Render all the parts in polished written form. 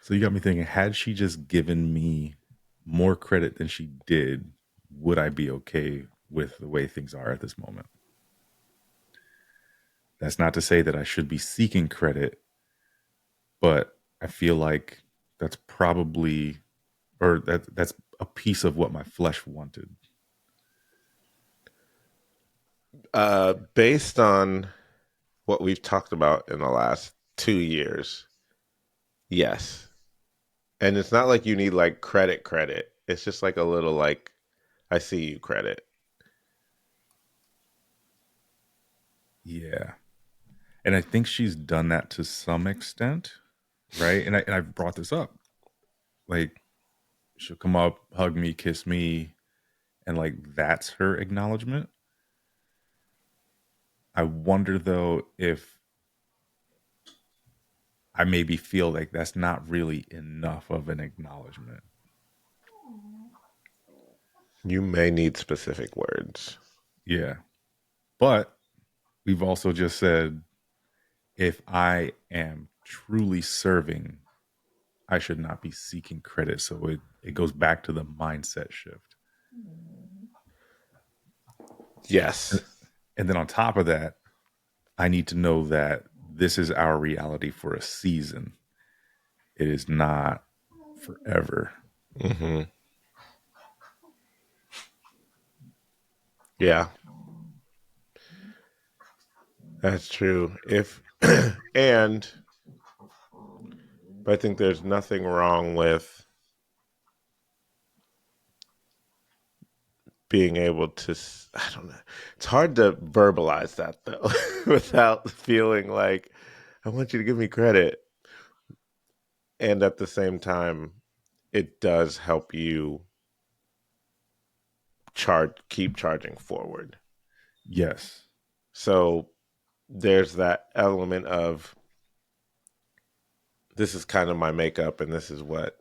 So you got me thinking, had she just given me more credit than she did, would I be okay with the way things are at this moment? That's not to say that I should be seeking credit, but I feel like that's probably, or that's a piece of what my flesh wanted. Based on what we've talked about in the last 2 years, yes. And it's not like you need like credit. It's just like a little like I see you credit. Yeah. And I think she's done that to some extent, right? And I've brought this up. Like, she'll come up, hug me, kiss me, and like that's her acknowledgement. I wonder though if I maybe feel like that's not really enough of an acknowledgement. You may need specific words. Yeah. But we've also just said if I am truly serving, I should not be seeking credit. So it goes back to the mindset shift. Yes. And then on top of that, I need to know that this is our reality for a season. It is not forever. Mm-hmm. Yeah, that's true. If and but I think there's nothing wrong with being able to. I don't know. It's hard to verbalize that though, without feeling like I want you to give me credit, and at the same time, it does help you keep charging forward. Yes. So there's that element of this is kind of my makeup, and this is what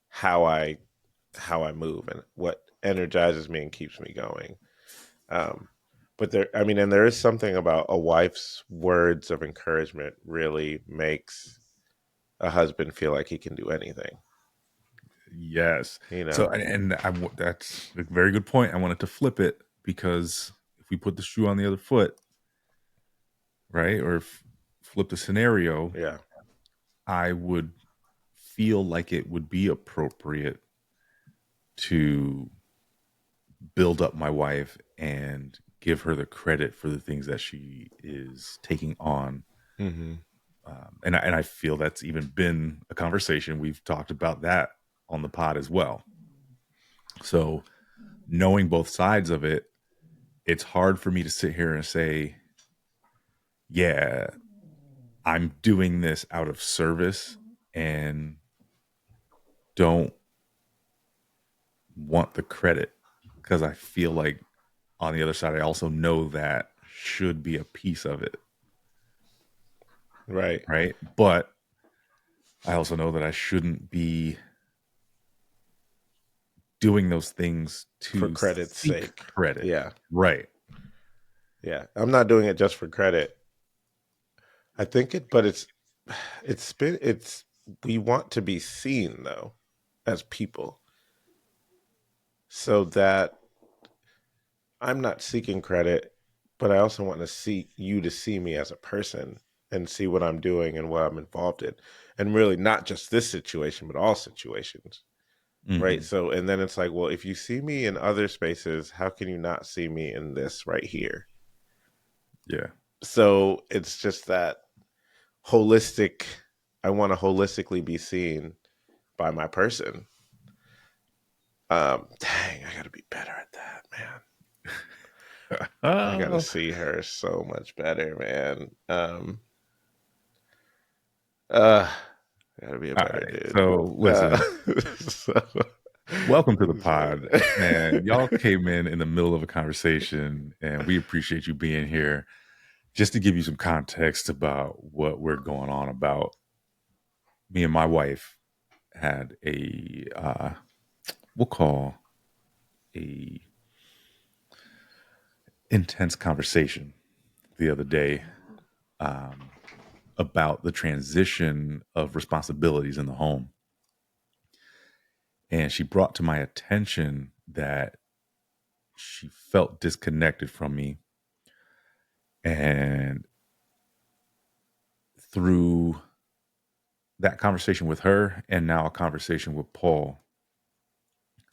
how I how I move, and what energizes me and keeps me going. Um, but there, I mean, and there is something about a wife's words of encouragement really makes a husband feel like he can do anything. Yes. You So, know? that's a very good point. I wanted to flip it because if we put the shoe on the other foot, right, or flip the scenario, Yeah. I would feel like it would be appropriate to build up my wife and give her the credit for the things that she is taking on. Mm-hmm. And I feel that's even been a conversation. We've talked about that on the pod as well. So knowing both sides of it, it's hard for me to sit here and say, yeah, I'm doing this out of service and don't want the credit because I feel like on the other side, I also know that should be a piece of it, Right. right? But I also know that I shouldn't be doing those things For to credit's seek sake. credit, Yeah. right? Yeah. I'm not doing it just for credit. I think but it's we want to be seen though as people, so that I'm not seeking credit, but I also want to see you to see me as a person and see what I'm doing and what I'm involved in. And really not just this situation, but all situations. Right. Hmm. So, and then it's like, well, if you see me in other spaces, how can you not see me in this right here? Yeah. So it's just that holistic, I want to holistically be seen by my person. Dang, I got to be better at that, man. I got to Oh, see her so much better, man. I gotta be a all better right. dude. So Uh, listen, so, welcome to the pod. Man, y'all so- came in the middle of a conversation, and we appreciate you being here. Just to give you some context about what we're going on about, me and my wife had a we'll call a intense conversation the other day, um, about the transition of responsibilities in the home. And she brought to my attention that she felt disconnected from me. And through that conversation with her and now a conversation with Paul,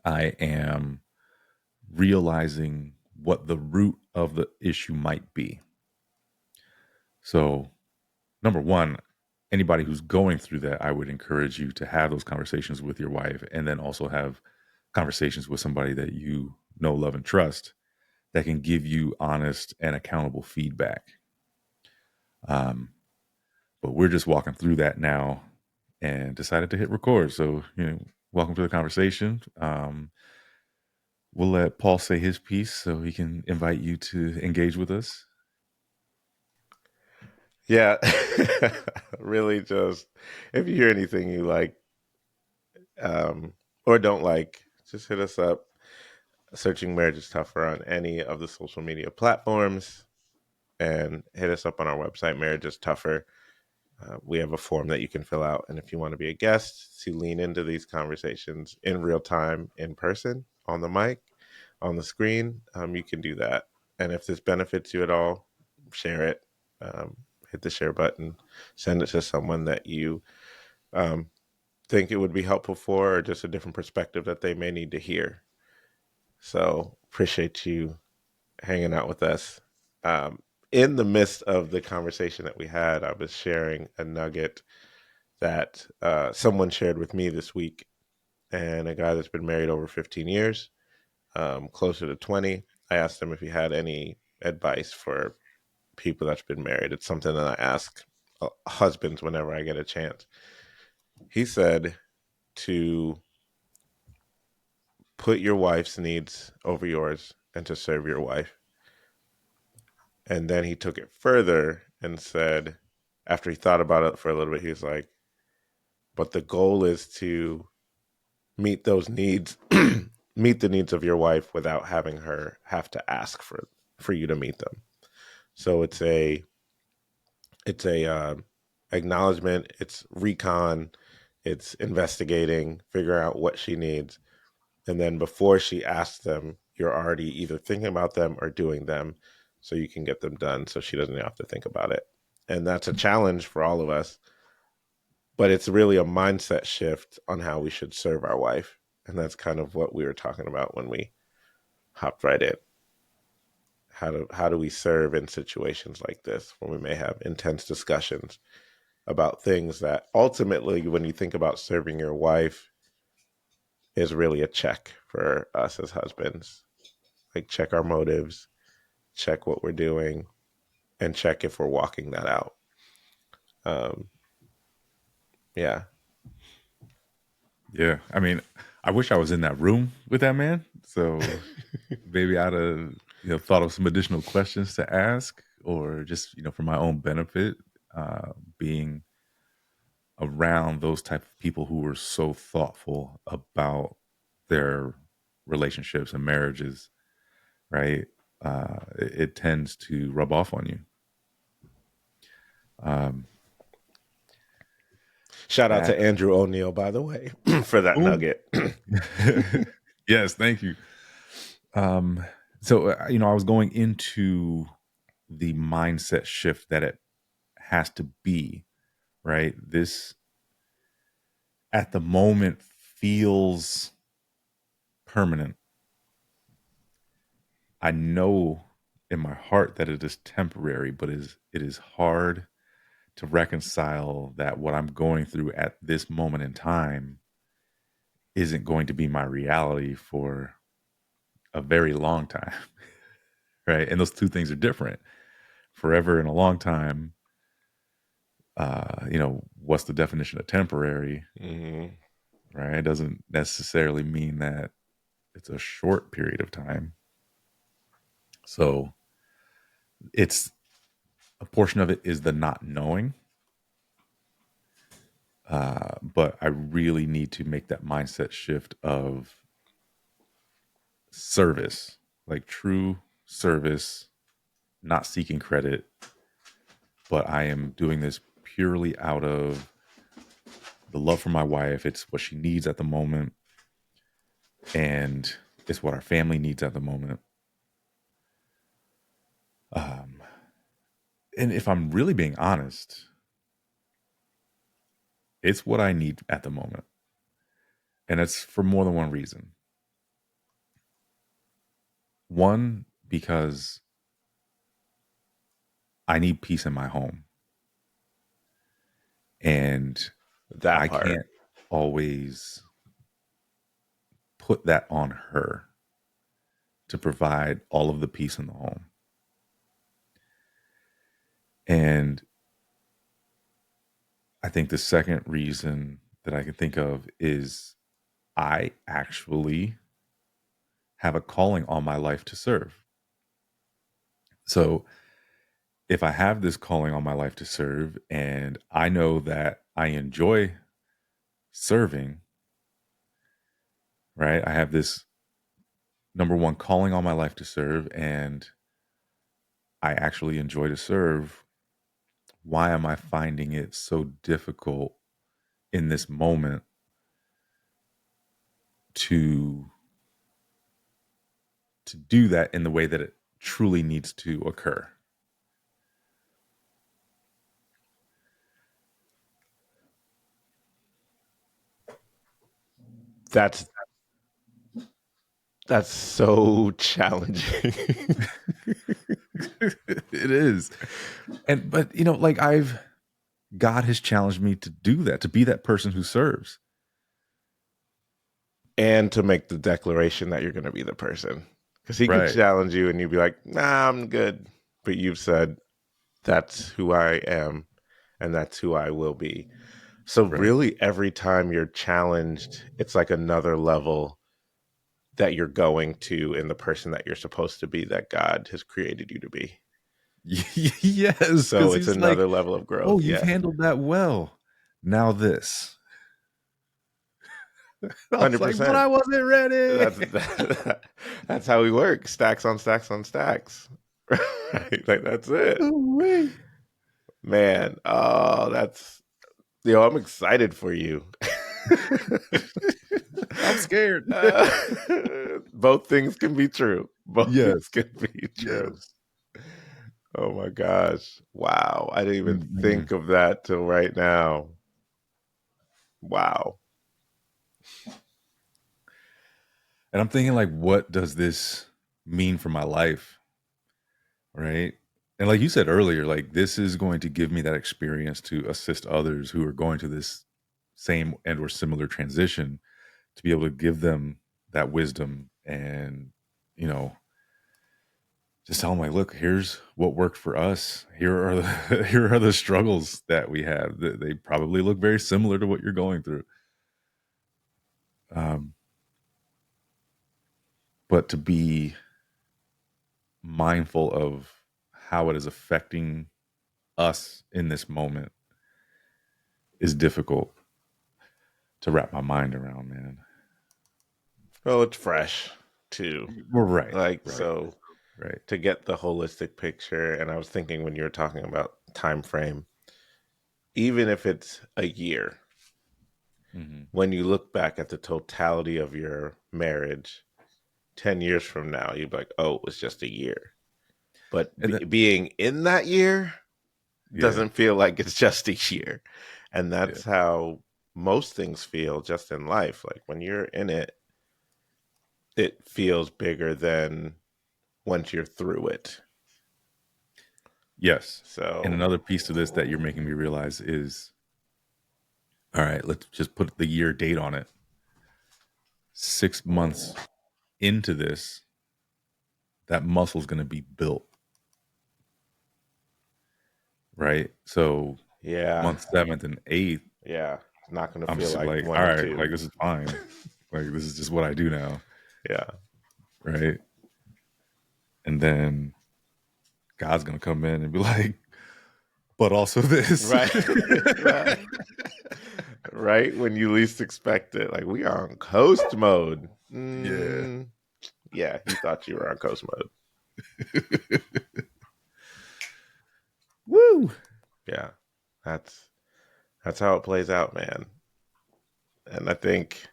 I am realizing what the root of the issue might be. So, number one, anybody who's going through that, I would encourage you to have those conversations with your wife and then also have conversations with somebody that you know, love, and trust that can give you honest and accountable feedback. Um, but we're just walking through that now and decided to hit record. So, welcome to the conversation. We'll let Paul say his piece so he can invite you to engage with us. Yeah. Really, just if you hear anything you like, um, or don't like, just hit us up. Searching Marriage is Tougher on any of the social media platforms, and hit us up on our website, Marriage is Tougher. We have a form that you can fill out. And if you want to be a guest to lean into these conversations in real time, in person, on the mic, on the screen, you can do that. And if this benefits you at all, share it. Um, Hit the share button, send it to someone that you um, think it would be helpful for, or just a different perspective that they may need to hear. So appreciate you hanging out with us. Um, in the midst of the conversation that we had, I was sharing a nugget that someone shared with me this week, and a guy that's been married over 15 years, closer to 20. I asked him if he had any advice for people that's been married. It's something that I ask husbands whenever I get a chance. He said to put your wife's needs over yours and to serve your wife. And then he took it further and said, after he thought about it for a little bit, he was like, but the goal is to meet those needs, meet the needs of your wife without having her have to ask for you to meet them. So it's a acknowledgement, it's recon, it's investigating, figuring out what she needs, and then before she asks them, you're already either thinking about them or doing them, so you can get them done, so she doesn't have to think about it. And that's a challenge for all of us, but it's really a mindset shift on how we should serve our wife, and that's kind of what we were talking about when we hopped right in. How do we serve in situations like this when we may have intense discussions about things that ultimately, when you think about serving your wife, is really a check for us as husbands. Like, check our motives, check what we're doing, and check if we're walking that out. Um, yeah. Yeah. I mean, I wish I was in that room with that man. So maybe I'd have, thought of some additional questions to ask, or just, for my own benefit, being around those type of people who were so thoughtful about their relationships and marriages, right? It tends to rub off on you. Um, Shout out to that Andrew O'Neill, by the way, for that Ooh. nugget. Yes, thank you. Um, so I was going into the mindset shift that it has to be, right. This at the moment feels permanent. I know in my heart that it is temporary, but it is hard to reconcile that what I'm going through at this moment in time isn't going to be my reality for a very long time. Right. And those two things are different. Forever and a long time, what's the definition of temporary? Mm-hmm. Right. It doesn't necessarily mean that it's a short period of time. So it's a portion of it is the not knowing. But I really need to make that mindset shift of service, like true service, not seeking credit, but I am doing this purely out of the love for my wife. It's what she needs at the moment, and it's what our family needs at the moment. Um, and if I'm really being honest, it's what I need at the moment. And it's for more than one reason. One, because I need peace in my home. And That I part. can't always put that on her to provide all of the peace in the home. And I think the second reason that I can think of is I actually have a calling on my life to serve. So if I have this calling on my life to serve and I know that I enjoy serving, right? I have this number one calling on my life to serve and I actually enjoy to serve. Why am I finding it so difficult in this moment to do that in the way that it truly needs to occur? That's that's so challenging. It is. And but like God has challenged me to do that, to be that person who serves. And to make the declaration that you're going to be the person. Because he could Right. challenge you and you'd be like, nah, I'm good. But you've said, that's who I am and that's who I will be. So, Right. really, every time you're challenged, it's like another level that you're going to in the person that you're supposed to be, that God has created you to be. Yes, So, because it's he's like, another level of oh, growth. you've Yeah. handled that well. Now this. I was like, but 100%. I wasn't ready. That's how we work. Stacks on stacks on stacks. Right? Like, that's it. Ooh-wee. Man, oh, I'm excited for you. I'm scared. Uh, both things can be true. Both things Yes. can be true. Yes. Oh my gosh. Wow. I didn't even Mhm. think of that till right now. Wow. And I'm thinking, like, what does this mean for my life? Right. And like you said earlier, like this is going to give me that experience to assist others who are going to this same and or similar transition, to be able to give them that wisdom and, you know, just tell them like, look, here's what worked for us. Here are the here are the struggles that we have. They probably look very similar to what you're going through. Um, but to be mindful of how it is affecting us in this moment is difficult to wrap my mind around, man. Well, it's fresh too. We're right, Like, right, so right. to get the holistic picture, and I was thinking when you were talking about time frame, even if it's a year, Hmm. when you look back at the totality of your marriage 10 years from now, you'd be like, oh, it was just a year. But And that, being in that year yeah, doesn't feel like it's just a year. And yeah, that's how most things feel just in life. Like when you're in it, it feels bigger than once you're through it. yes. And So, another piece to this that you're making me realize is, all right, let's just put the year date on it. 6 months into this, that muscle is going to be built, right? So yeah, month seventh and eighth, yeah. It's not going to I'm feel just like like, one all and right, two. like this is fine. Like this is just what I do now, Yeah. right? And then God's gonna come in and be like, but also this. Right. Right. Right when you least expect it. Like we are on coast mode. Yeah. Yeah, you thought you were on coast mode. Woo. Yeah. That's that's how it plays out, man. And I think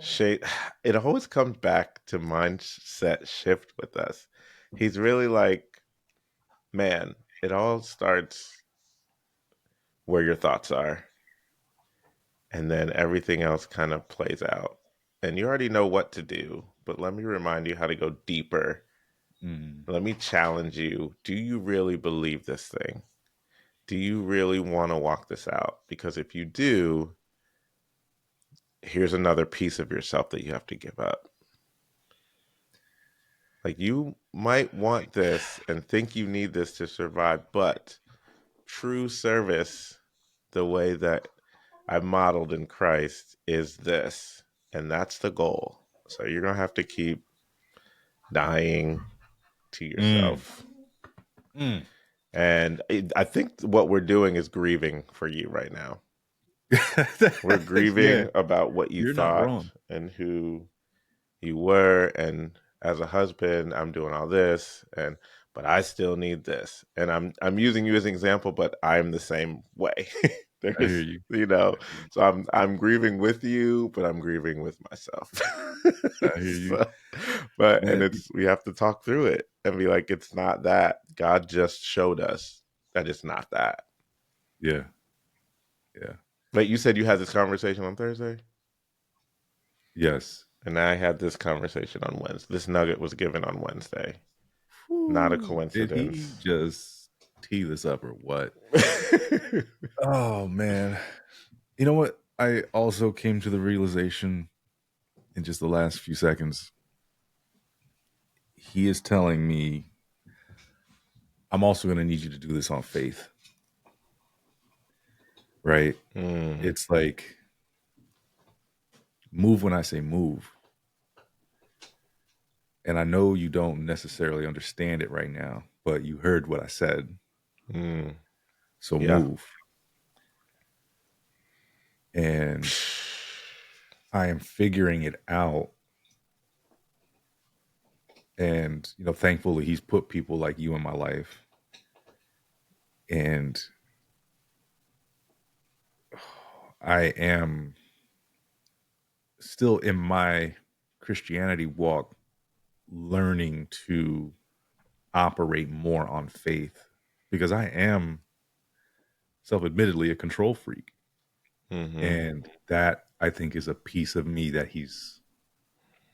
Shay, it always comes back to mindset shift with us. He's really like, man, it all starts where your thoughts are, and then everything else kind of plays out. And you already know what to do, but let me remind you how to go deeper. Mm. Let me challenge you. Do you really believe this thing? Do you really want to walk this out? Because if you do, here's another piece of yourself that you have to give up. Like you might want this and think you need this to survive, but true service, the way that I modeled in Christ, is this. And that's the goal. So you're going to have to keep dying to Mm. yourself. Mm. And I think what we're doing is grieving for you right now. We're Yeah, grieving about what you you're not thought wrong. and who you were, and as a husband I'm doing all this, and but I still need this, and I'm using you as an example, but I'm the same way. I hear There's, you. you know, I hear you. so I'm grieving with you, but I'm grieving with myself. I hear you. So, but and Man, it's, we have to talk through it and be like, it's not that. God just showed us that it's not that. yeah, yeah, But you said you had this conversation on Thursday, yes. and I had this conversation on Wednesday. This nugget was given on Wednesday. Not a Whew, did he coincidence. just tee this up or what? Oh man. You know what? I also came to the realization in just the last few seconds. He is telling me I'm also going to need you to do this on faith, right? Mm, It's like move when I say move. And I know you don't necessarily understand it right now, but you heard what I said. mm, So yeah. move. And I am figuring it out. And, thankfully he's put people like you in my life. And I am still in my Christianity walk learning to operate more on faith because I am self admittedly a control freak. Hmm. And that I think is a piece of me that he's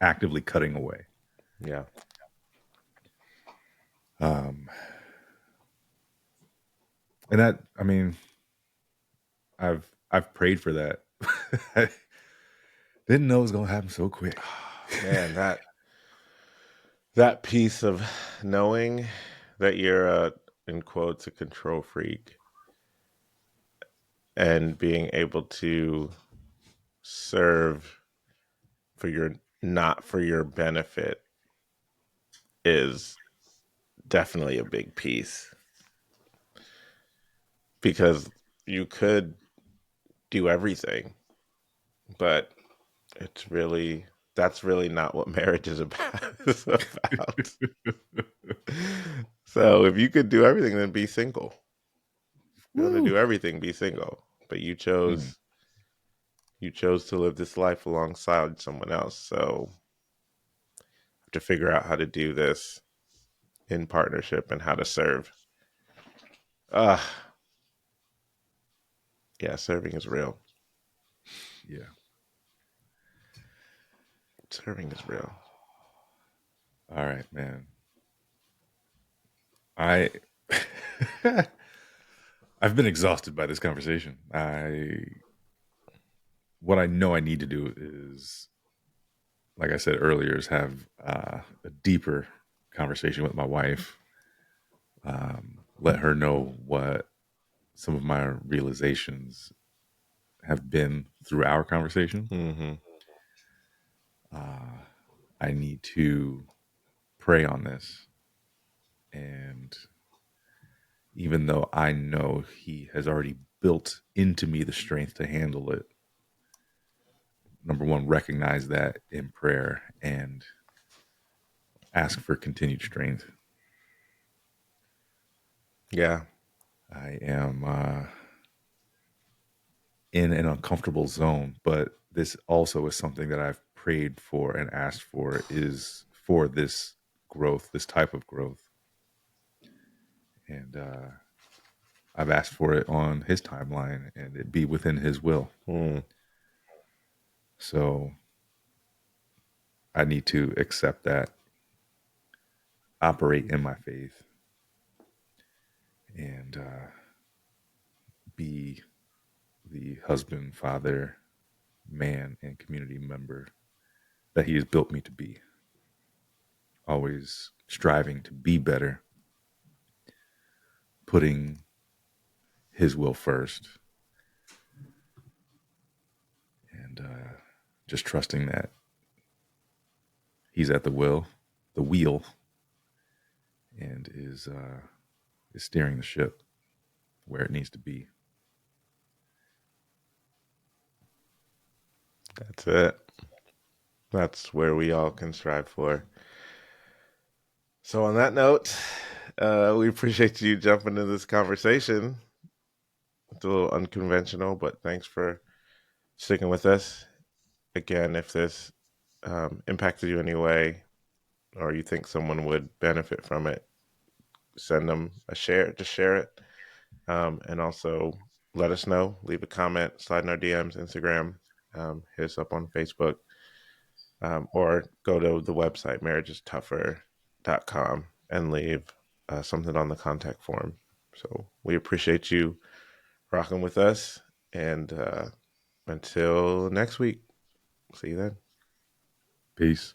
actively cutting away. Yeah. Um, and that, I mean, I've prayed for that. I didn't know it was gonna happen so quick. Man, that piece of knowing that you're a, in quotes, a control freak, and being able to serve for your, not for your benefit, is definitely a big piece, because you could do everything, but it's really, that's really not what marriage is about. It's about. So if you could do everything, then be single. If you want to Woo. do everything, be single. But Mm, you chose to live this life alongside someone else. So to figure out how to do this in partnership and how to serve. Uh yeah, serving is real. yeah. Serving is real. All right, man. I I've been exhausted by this conversation. I What I know I need to do is, like I said earlier, is have a deeper conversation with my wife. Let her know what some of my realizations have been through our conversation. Hmm. Uh, I need to pray on this. And even though I know he has already built into me the strength to handle it, number one, recognize that in prayer and ask for continued strength. Yeah. I am in an uncomfortable zone, but this also is something that I've prayed for and asked for, is for this growth, this type of growth. And I've asked for it on his timeline and it be within his will. Mm, So I need to accept that, operate in my faith, and be the husband, father, man, and community member that he has built me to be. Always striving to be better, putting his will first, and just trusting that he's at the wheel, and is steering the ship where it needs to be. that's it. That's where we all can strive for. So, on that note, we appreciate you jumping into this conversation. It's a little unconventional, but thanks for sticking with us. Again, if this impacted you in any way, or you think someone would benefit from it, send them a share. Just share it, and also let us know. Leave a comment, slide in our DMs, Instagram, hit us up on Facebook, or go to the website marriagestougher.com and leave something on the contact form. So we appreciate you rocking with us, and until next week, see you then. Peace.